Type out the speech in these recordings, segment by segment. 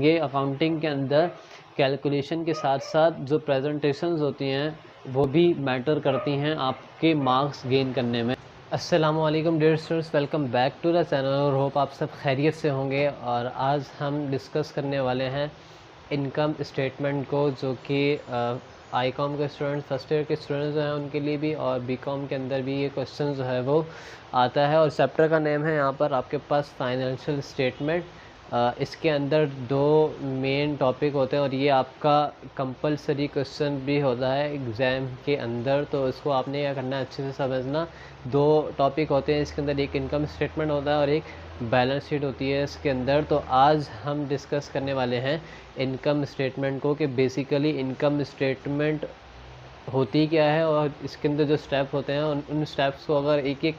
ये अकाउंटिंग के अंदर कैलकुलेशन के साथ साथ जो प्रेजेंटेशंस होती हैं वो भी मैटर करती हैं आपके मार्क्स गेन करने में। अस्सलामु अलैकुम dear students, welcome back to the channel और होप आप सब खैरियत से होंगे। और आज हम डिस्कस करने वाले हैं इनकम स्टेटमेंट को, जो कि आई कॉम के स्टूडेंट्स, फर्स्ट ईयर के स्टूडेंट्स जो हैं उनके लिए भी, और बी कॉम के अंदर भी ये क्वेश्चन जो है वो आता है। और चैप्टर का नेम है यहाँ पर आपके पास फाइनेंशियल स्टेटमेंट। इसके अंदर दो मेन टॉपिक होते हैं और ये आपका कंपलसरी क्वेश्चन भी होता है एग्ज़ाम के अंदर, तो इसको आपने क्या करना है, अच्छे से समझना। दो टॉपिक होते हैं इसके अंदर, एक इनकम स्टेटमेंट होता है और एक बैलेंस शीट होती है इसके अंदर। तो आज हम डिस्कस करने वाले हैं इनकम स्टेटमेंट को, कि बेसिकली इनकम स्टेटमेंट होती क्या है और इसके अंदर जो स्टेप होते हैं उन स्टेप्स को अगर एक एक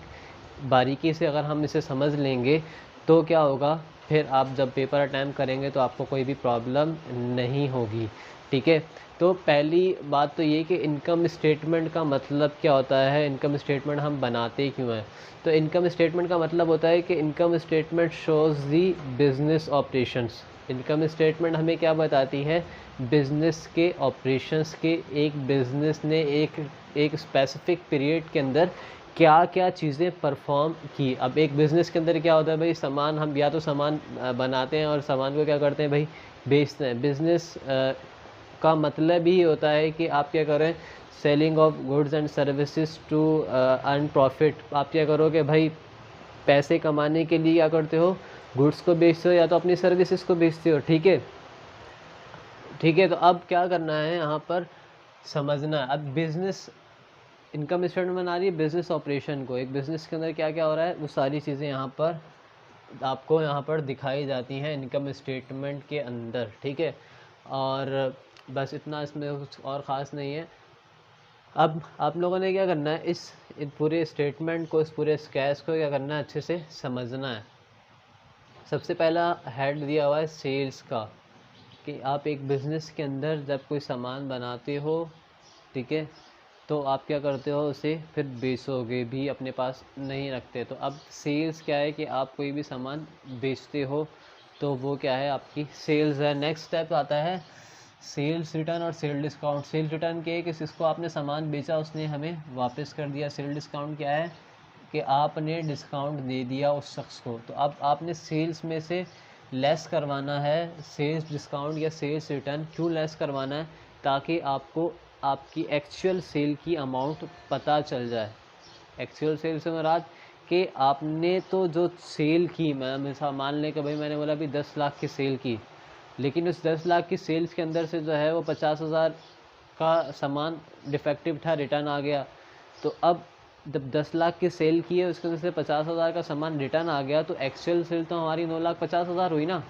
बारीकी से अगर हम इसे समझ लेंगे तो क्या होगा, फिर आप जब पेपर अटैम्प्ट करेंगे तो आपको कोई भी प्रॉब्लम नहीं होगी। ठीक है, तो पहली बात तो ये कि इनकम स्टेटमेंट का मतलब क्या होता है, इनकम स्टेटमेंट हम बनाते क्यों हैं। तो इनकम स्टेटमेंट का मतलब होता है कि इनकम स्टेटमेंट शोज़ दी बिजनेस ऑपरेशंस। इनकम स्टेटमेंट हमें क्या बताती है, बिजनेस के ऑपरेशंस के, एक बिजनेस ने एक स्पेसिफिक पीरियड के अंदर क्या क्या चीज़ें परफॉर्म की। अब एक बिज़नेस के अंदर क्या होता है भाई, सामान, हम या तो सामान बनाते हैं और सामान को क्या करते हैं भाई, बेचते हैं। बिज़नेस का मतलब ही होता है कि आप क्या करें, selling of goods and services to earn profit. आप क्या करोगे भाई, पैसे कमाने के लिए क्या करते हो, गुड्स को बेचते हो या तो अपनी सर्विसेज को बेचते हो। ठीक है, ठीक है। तो अब क्या करना है यहाँ पर समझना है। अब बिज़नेस इनकम स्टेटमेंट बना रही है बिज़नेस ऑपरेशन को, एक बिज़नेस के अंदर क्या क्या हो रहा है वो सारी चीज़ें यहाँ पर आपको यहाँ पर दिखाई जाती हैं इनकम स्टेटमेंट के अंदर। ठीक है, और बस इतना, इसमें कुछ और ख़ास नहीं है। अब आप लोगों ने क्या करना है, इस पूरे स्टेटमेंट को, इस पूरे स्केच को क्या करना है, अच्छे से समझना है। सबसे पहला हेड दिया हुआ है सेल्स का, कि आप एक बिज़नेस के अंदर जब कोई सामान बनाते हो, ठीक है, तो आप क्या करते हो, उसे फिर बेचोगे भी, अपने पास नहीं रखते। तो अब सेल्स क्या है कि आप कोई भी सामान बेचते हो तो वो क्या है, आपकी सेल्स है। नेक्स्ट स्टेप आता है सेल्स रिटर्न और सेल डिस्काउंट। सेल रिटर्न क्या है कि जिसको आपने सामान बेचा उसने हमें वापस कर दिया। सेल डिस्काउंट क्या है कि आपने डिस्काउंट दे दिया उस शख्स को। तो अब आपने सेल्स में से लेस करवाना है सेल्स डिस्काउंट या सेल्स रिटर्न। क्यों लेस करवाना है, ताकि आपको आपकी एक्चुअल सेल की अमाउंट पता चल जाए। एक्चुअल सेल से मुराद कि आपने तो जो सेल की, मैं मान लें कि भाई मैंने बोला अभी 10 लाख की सेल की, लेकिन उस 10 लाख की सेल्स के अंदर से जो है वो 50,000 का सामान डिफेक्टिव था, रिटर्न आ गया। तो अब जब 10 लाख की सेल की है उसके अंदर से 50,000 का सामान रिटर्न आ गया, तो एक्चुअल सेल तो हमारी 9,50,000 हुई ना।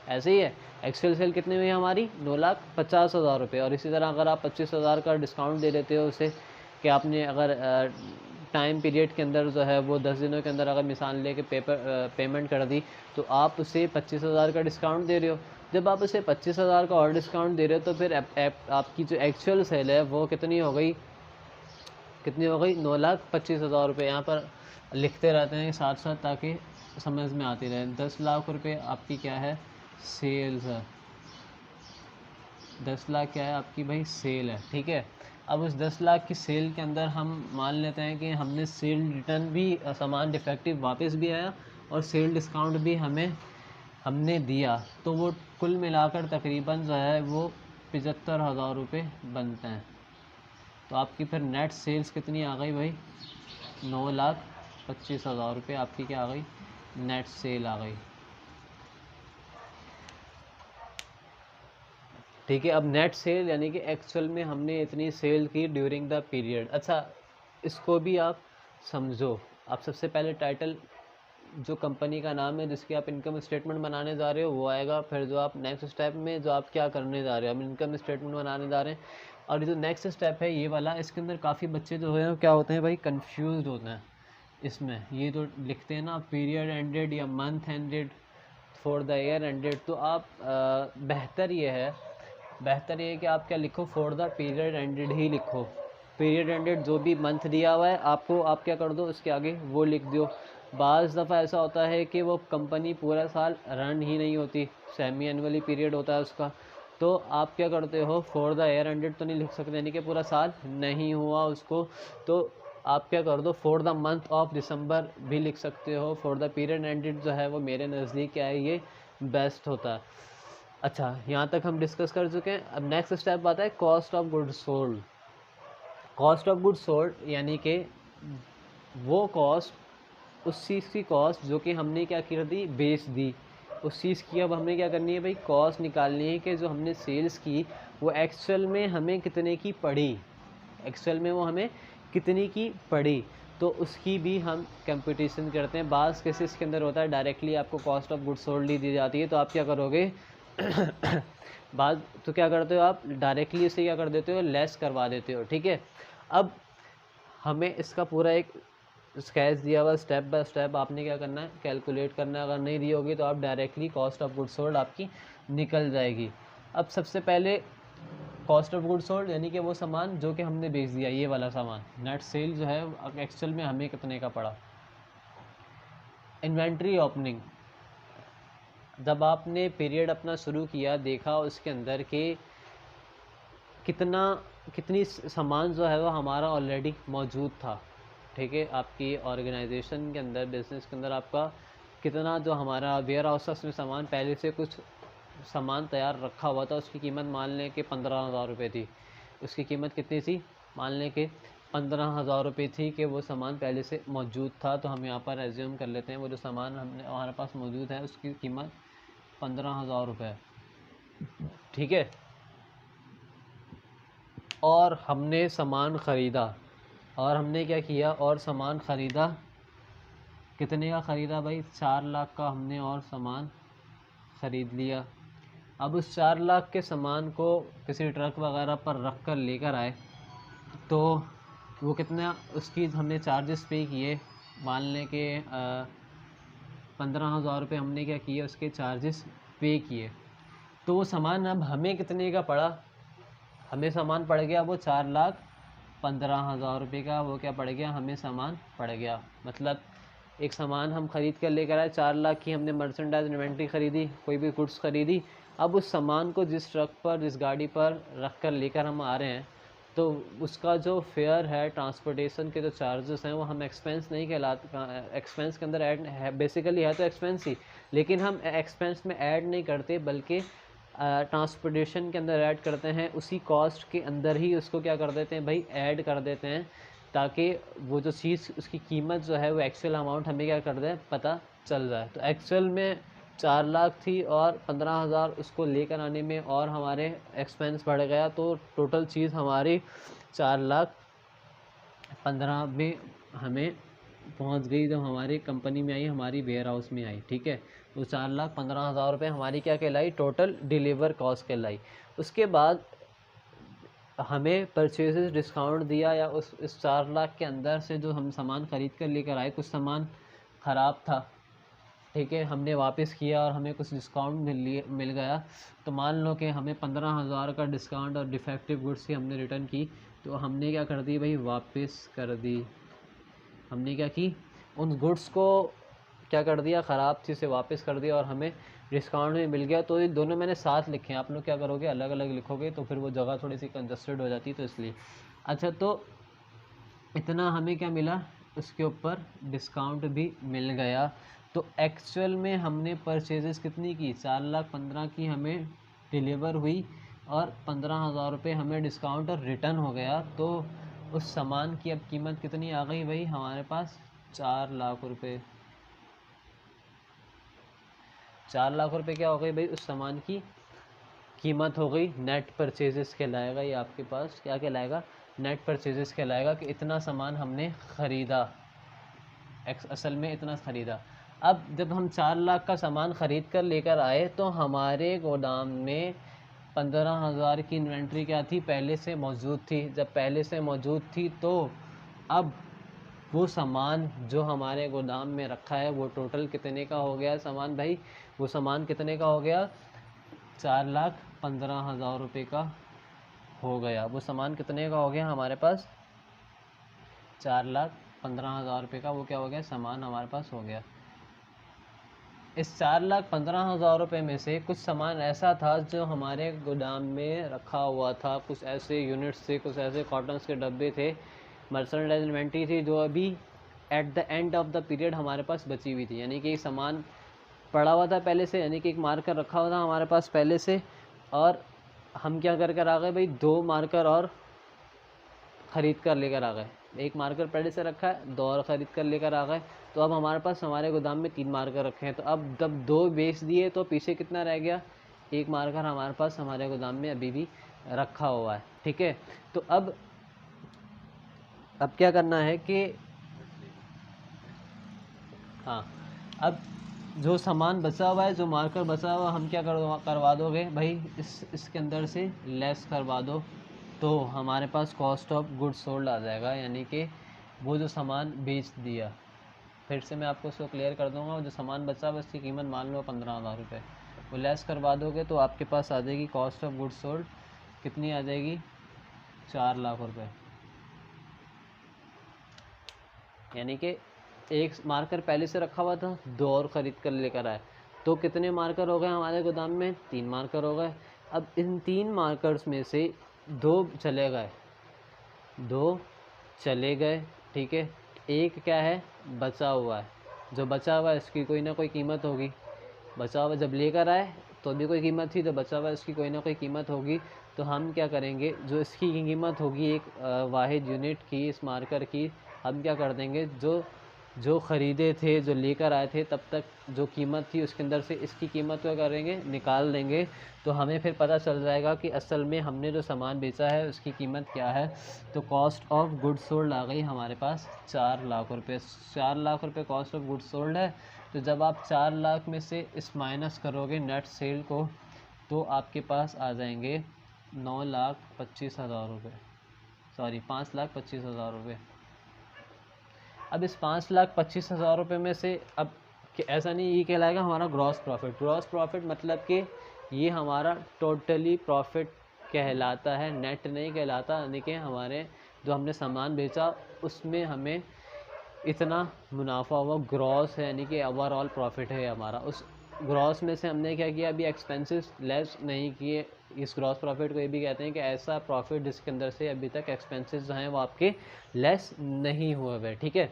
ऐसे ही है, एक्चुअल सेल कितनी हुई हमारी, 9,50,000 रुपये। और इसी तरह अगर आप 25,000 का डिस्काउंट दे देते हो उसे, कि आपने अगर टाइम पीरियड के अंदर जो है वो 10 दिनों के अंदर अगर मिसाल लेके पेमेंट कर दी, तो आप उसे 25,000 का डिस्काउंट दे रहे हो। जब आप उसे 25,000 का और डिस्काउंट दे रहे हो तो फिर आपकी जो एक्चुअल सेल है वो कितनी हो गई, कितनी हो गई, 9,25,000 रुपये। यहाँ पर लिखते रहते हैं साथ साथ ताकि समझ में आती रहे। 10 लाख रुपये आपकी क्या है, सेल्स है। 10 लाख क्या है आपकी भाई, सेल है। ठीक है, अब उस 10 लाख की सेल के अंदर हम मान लेते हैं कि हमने सेल रिटर्न भी, सामान डिफेक्टिव वापस भी आया और सेल डिस्काउंट भी हमने दिया, तो वो कुल मिलाकर तकरीबन जो है वो 75,000 रुपये बनते हैं। तो आपकी फिर नेट सेल्स कितनी आ गई भाई, 9,25,000 रुपये आपकी क्या आ गई, नेट सेल आ गई। ठीक है, अब नेट सेल यानी कि एक्चुअल में हमने इतनी सेल की ड्यूरिंग द पीरियड। अच्छा, इसको भी आप समझो। आप सबसे पहले टाइटल, जो कंपनी का नाम है जिसकी आप इनकम स्टेटमेंट बनाने जा रहे हो वो आएगा। फिर जो आप नेक्स्ट स्टेप में जो आप क्या करने जा रहे हो, हम इनकम स्टेटमेंट बनाने जा रहे हैं। और जो नेक्स्ट स्टेप है ये वाला, इसके अंदर काफ़ी बच्चे जो है क्या होते हैं भाई, कंफ्यूज होते हैं इसमें। ये जो लिखते हैं ना, पीरियड एंडेड या month ended for the year ended, तो आप बेहतर ये है कि आप क्या लिखो, फॉर द पीरियड एंडेड ही लिखो। पीरियड एंडेड जो भी मंथ दिया हुआ है आपको, आप क्या कर दो उसके आगे वो लिख दो। बाज़ दफ़ा ऐसा होता है कि वो कंपनी पूरा साल रन ही नहीं होती, सेमी एनुअली पीरियड होता है उसका, तो आप क्या करते हो, फॉर द ईयर एंडेड तो नहीं लिख सकते, यानी कि पूरा साल नहीं हुआ उसको, तो आप क्या कर दो, for the month of December भी लिख सकते हो। फॉर द पीरियड एंडेड जो है वो मेरे नज़दीक क्या है, ये बेस्ट होता है। अच्छा, यहाँ तक हम डिस्कस कर चुके हैं। अब नेक्स्ट स्टेप आता है cost of goods sold. Cost of goods sold यानी कि वो कॉस्ट, उस चीज़ की कॉस्ट जो कि हमने क्या कर दी, बेच दी, उस चीज़ की अब हमें क्या करनी है भाई, कॉस्ट निकालनी है कि जो हमने सेल्स की वो एक्चुअल में हमें कितने की पड़ी, एक्चुअल में वो हमें कितनी की पड़ी, तो उसकी भी हम कंपटीशन करते हैं। बाज़ केसेस के अंदर होता है डायरेक्टली आपको कॉस्ट ऑफ गुड्स सोल्ड ही दी जाती है, तो आप क्या करोगे बाद तो क्या करते हो, आप डायरेक्टली इसे क्या कर देते हो, लेस करवा देते हो, ठीक है। अब हमें इसका पूरा एक स्केच दिया हुआ, स्टेप बाय स्टेप आपने क्या करना है, कैलकुलेट करना है। अगर नहीं दी होगी तो आप directly cost of goods sold आपकी निकल जाएगी। अब सबसे पहले कॉस्ट ऑफ गुड्स सोल्ड यानी कि वो सामान जो कि हमने बेच दिया, ये वाला सामान, नेट सेल जो है एक्चुअल में हमें कितने का पड़ा। इन्वेंट्री ओपनिंग, जब आपने पीरियड अपना शुरू किया, देखा उसके अंदर के कितनी सामान जो है वो हमारा ऑलरेडी मौजूद था, ठीक है। आपकी ऑर्गेनाइजेशन के अंदर, बिज़नेस के अंदर आपका कितना जो हमारा वेयर हाउस में सामान पहले से कुछ सामान तैयार रखा हुआ था, उसकी कीमत मान लें कि 15,000 रुपये थी। उसकी कीमत कितनी थी, मान लें कि 15,000 रुपये थी, कि वो सामान पहले से मौजूद था। तो हम यहाँ पर एज्यूम कर लेते हैं वो जो सामान हमारे पास मौजूद है उसकी कीमत 15,000 रुपये, ठीक है। और हमने सामान ख़रीदा, और हमने क्या किया, और सामान ख़रीदा, कितने का ख़रीदा भाई, 4 लाख का हमने और सामान ख़रीद लिया। अब उस 4 लाख के सामान को किसी ट्रक वगैरह पर रख कर लेकर आए, तो वो कितना, उसकी हमने चार्जेस पे किए, मान लें कि 15,000 रुपये हमने क्या किए, उसके चार्जेस पे किए। तो वो सामान अब हमें कितने का पड़ा, हमें सामान पड़ गया वो 4,15,000 रुपये का, वो क्या पड़ गया, हमें सामान पड़ गया। मतलब एक सामान हम ख़रीद कर लेकर आए, 4 लाख की हमने मर्चेंडाइज इन्वेंट्री ख़रीदी, कोई भी गुड्स ख़रीदी। अब उस सामान को जिस ट्रक पर, जिस गाड़ी पर रख कर लेकर हम आ रहे हैं, तो उसका जो फेयर है, ट्रांसपोर्टेशन के जो चार्जेस हैं, वो हम एक्सपेंस नहीं कहलाते, एक्सपेंस के अंदर ऐड है, बेसिकली है तो एक्सपेंस ही, लेकिन हम एक्सपेंस में ऐड नहीं करते, बल्कि ट्रांसपोर्टेशन के अंदर ऐड करते हैं। उसी कॉस्ट के अंदर ही उसको क्या कर देते हैं भाई, ऐड कर देते हैं, ताकि वो जो चीज़, उसकी कीमत जो है वो एक्चुअल अमाउंट हमें क्या कर दे, पता चल जाए। तो एक्चुअल में 4 लाख थी और 15,000 उसको लेकर आने में और हमारे एक्सपेंस बढ़ गया, तो टोटल चीज़ हमारी 4,15,000 में हमें पहुंच गई, जब हमारी कंपनी में आई, हमारी वेयर हाउस में आई, ठीक है। तो 4,15,000 रुपये हमारी क्या कहलाई, टोटल डिलीवर कॉस्ट कहलाई। उसके बाद हमें परचेजेस डिस्काउंट दिया, या इस 4 लाख के अंदर से जो हम सामान ख़रीद कर लेकर आए, कुछ सामान ख़राब था, ठीक है, हमने वापस किया और हमें कुछ डिस्काउंट मिल गया। तो मान लो कि हमें 15,000 का डिस्काउंट और डिफेक्टिव गुड्स की हमने रिटर्न की, तो हमने क्या कर दी भाई, वापस कर दी। हमने क्या की, उन गुड्स को क्या कर दिया, ख़राब चीज़ से वापस कर दिया, और हमें डिस्काउंट में मिल गया। तो ये दोनों मैंने साथ लिखे हैं, आप लोग क्या करोगे, अलग अलग लिखोगे तो फिर वो जगह थोड़ी सी कंजस्टेड हो जाती है, तो इसलिए। अच्छा, तो इतना हमें क्या मिला, उसके ऊपर डिस्काउंट भी मिल गया। तो एक्चुअल में हमने परचेजेस कितनी की, 4,15,000 की हमें डिलीवर हुई, और 15,000 रुपये हमें डिस्काउंट और रिटर्न हो गया। तो उस सामान की अब कीमत कितनी आ गई भाई हमारे पास, 4 लाख रुपये। 4 लाख रुपये क्या हो गई भाई, उस सामान की कीमत हो गई। नेट परचेजेस कहलाएगा ये आपके पास, क्या कहलाएगा, नेट परचेजेस कहलाएगा, कि इतना सामान हमने ख़रीदा, असल में इतना ख़रीदा। अब जब हम 4 लाख का सामान ख़रीद कर लेकर आए, तो हमारे गोदाम में 15,000 की इन्वेंट्री क्या थी, पहले से मौजूद थी। जब पहले से मौजूद थी, तो अब वो सामान जो हमारे गोदाम में रखा है, वो टोटल कितने का हो गया सामान भाई, वो सामान कितने का हो गया, 4,15,000 रुपये का हो गया। वो सामान कितने का हो गया हमारे पास, 4,15,000 4,15,000 रुपये का वो क्या हो गया, सामान हमारे पास हो गया। इस 4,15,000 रुपये में से कुछ सामान ऐसा था जो हमारे गोदाम में रखा हुआ था, कुछ ऐसे यूनिट्स थे, कुछ ऐसे कॉटन्स के डब्बे थे, मर्चेंडाइज इन्वेंट्री थी जो अभी at the end of the period हमारे पास बची हुई थी। यानी कि सामान पड़ा हुआ था पहले से, यानी कि एक मार्कर रखा हुआ था हमारे पास पहले से, और हम क्या कर कर आ गए भाई, 2 मार्कर और ख़रीद कर लेकर आ गए। एक मार्कर पहले से रखा है, 2 और ख़रीद कर लेकर आ गए, तो अब हमारे पास हमारे गोदाम में 3 मार्कर रखे हैं। तो अब जब 2 बेच दिए तो पीछे कितना रह गया, 1 मार्कर हमारे पास हमारे गोदाम में अभी भी रखा हुआ है। ठीक है, तो अब क्या करना है कि हाँ, अब जो सामान बचा हुआ है, जो मार्कर बचा हुआ, हम क्या करवा दोगे भाई, इसके अंदर से लेस करवा दो, तो हमारे पास कॉस्ट ऑफ गुड्स सोल्ड आ जाएगा। यानी कि वो जो सामान बेच दिया, फिर से मैं आपको उसको क्लियर कर दूंगा, जो सामान बचा हुआ उसकी कीमत मान लो 15,000 रुपये, वो लेस करवा दोगे तो आपके पास आ जाएगी कॉस्ट ऑफ गुड्स सोल्ड, कितनी आ जाएगी, 4 लाख रुपये। यानी कि एक मार्कर पहले से रखा हुआ था, 2 और ख़रीद कर लेकर आए, तो कितने मार्कर हो गए हमारे गोदाम में, 3 मार्कर हो गए। अब इन 3 मार्कर्स में से 2 चले गए, 2 चले गए, ठीक है, एक क्या है, बचा हुआ है। जो बचा हुआ है इसकी कोई ना कोई कीमत होगी, बचा हुआ जब लेकर आए तो भी कोई कीमत थी, तो बचा हुआ इसकी कोई ना कोई कीमत होगी। तो हम क्या करेंगे, जो इसकी कीमत होगी एक वाहिद यूनिट की, इस मार्कर की, हम क्या कर देंगे, जो ख़रीदे थे, जो लेकर आए थे, तब तक जो कीमत थी उसके अंदर से इसकी कीमत क्या करेंगे, निकाल देंगे। तो हमें फिर पता चल जाएगा कि असल में हमने जो सामान बेचा है उसकी कीमत क्या है। तो कॉस्ट ऑफ गुड्स सोल्ड आ गई हमारे पास 4 लाख रुपये। 4 लाख रुपये कॉस्ट ऑफ गुड्स सोल्ड है। तो जब आप 4 लाख में से इस माइनस करोगे नेट सेल को, तो आपके पास आ जाएंगे 9,25,000 रुपये, सॉरी 5,25,000 रुपये। अब इस 5,25,000 रुपये में से अब ऐसा नहीं ये कहलाएगा हमारा ग्रॉस प्रॉफिट। ग्रॉस प्रॉफिट मतलब कि ये हमारा टोटली प्रॉफिट कहलाता है, नेट नहीं कहलाता। यानी कि हमारे जो हमने सामान बेचा उसमें हमें इतना मुनाफा हुआ, ग्रॉस है, यानी कि ओवरऑल प्रॉफिट है हमारा। उस ग्रॉस में से हमने क्या किया, अभी एक्सपेंसेस लेस नहीं किए। इस ग्रॉस प्रॉफिट को ये भी कहते हैं कि ऐसा प्रॉफिट जिसके अंदर से अभी तक एक्सपेंसेस जो हैं वो आपके लेस नहीं हुए हुए। ठीक है,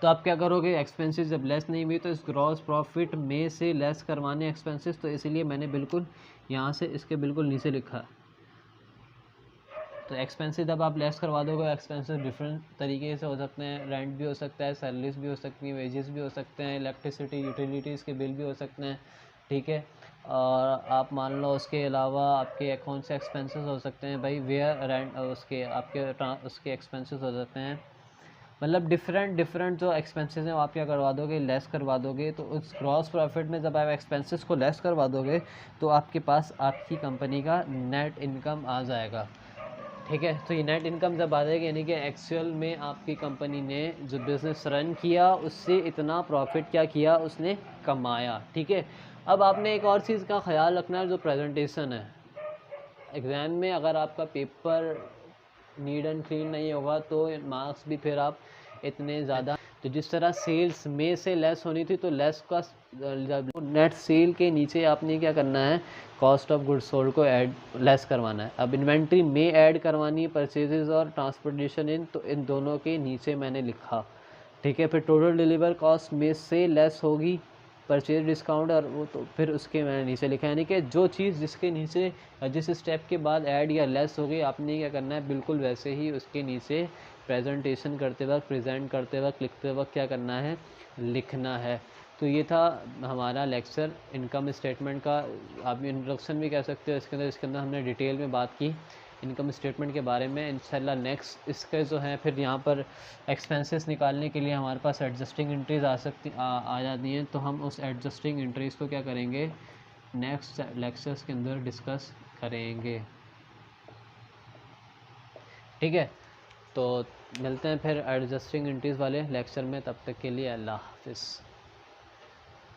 तो आप क्या करोगे, एक्सपेंसेस जब लेस नहीं हुई तो इस ग्रॉस प्रॉफिट में से लेस करवाने एक्सपेंसेस, तो इसलिए मैंने बिल्कुल यहाँ से इसके बिल्कुल नीचे लिखा। तो एक्सपेंसेस जब आप लेस करवा दोगे, एक्सपेंसेस डिफरेंट तरीके से हो सकते हैं, रेंट भी हो सकता है, सैलरीज भी हो सकती हैं, वेजेस भी हो सकते हैं, इलेक्ट्रिसिटी यूटिलिटीज़ के बिल भी हो सकते हैं। ठीक है, और आप मान लो उसके अलावा आपके कौन से एक्सपेंसेस हो सकते हैं भाई, वेयर रेंट, उसके आपके उसके एक्सपेंसेस हो सकते हैं। मतलब डिफरेंट जो एक्सपेंसेस हैं वो आप क्या करवा दोगे, लेस करवा दोगे। तो उस ग्रॉस प्रॉफिट में जब आप एक्सपेंसेस को लेस करवा दोगे तो आपके पास आपकी कंपनी का नेट इनकम आ जाएगा। ठीक है, तो ये नेट इनकम जब आ जाएगी, यानी कि एक्चुअल में आपकी कंपनी ने जो बिज़नेस रन किया उससे इतना प्रॉफिट क्या किया, उसने कमाया। ठीक है, अब आपने एक और चीज़ का ख्याल रखना है, जो प्रेजेंटेशन है एग्ज़ाम में, अगर आपका पेपर नीट एंड क्लीन नहीं होगा तो मार्क्स भी फिर आप इतने ज़्यादा, तो जिस तरह सेल्स में से लेस होनी थी तो लेस का जब नेट सेल के नीचे आपने क्या करना है, कॉस्ट ऑफ गुड्स सोल्ड को ऐड लेस करवाना है। अब इन्वेंट्री में ऐड करवानी है परचेजेस और ट्रांसपोर्टेशन इन, तो इन दोनों के नीचे मैंने लिखा। ठीक है, फिर टोटल डिलीवर कॉस्ट में से लेस होगी परचेज डिस्काउंट, और वो तो फिर उसके मैंने नीचे लिखा। यानी कि जो चीज़ जिसके नीचे जिस स्टेप के बाद ऐड या लेस हो गई, आपने क्या करना है, बिल्कुल वैसे ही उसके नीचे प्रेजेंटेशन करते वक्त, प्रेजेंट करते वक्त, लिखते वक्त क्या करना है, लिखना है। तो ये था हमारा लेक्चर इनकम स्टेटमेंट का। आप इंट्रोडक्शन भी कह सकते हो इसके अंदर हमने डिटेल में बात की इनकम स्टेटमेंट के बारे में। इंशाल्लाह नेक्स्ट इसके जो है फिर यहाँ पर एक्सपेंसेस निकालने के लिए हमारे पास एडजस्टिंग एंट्रीज आ जाती हैं, तो हम उस एडजस्टिंग एंट्रीज़ को क्या करेंगे, नेक्स्ट लेक्चर्स के अंदर डिस्कस करेंगे। ठीक है, तो मिलते हैं फिर एडजस्टिंग एंट्रीज़ वाले लेक्चर में, तब तक के लिए अल्लाह हाफिज़।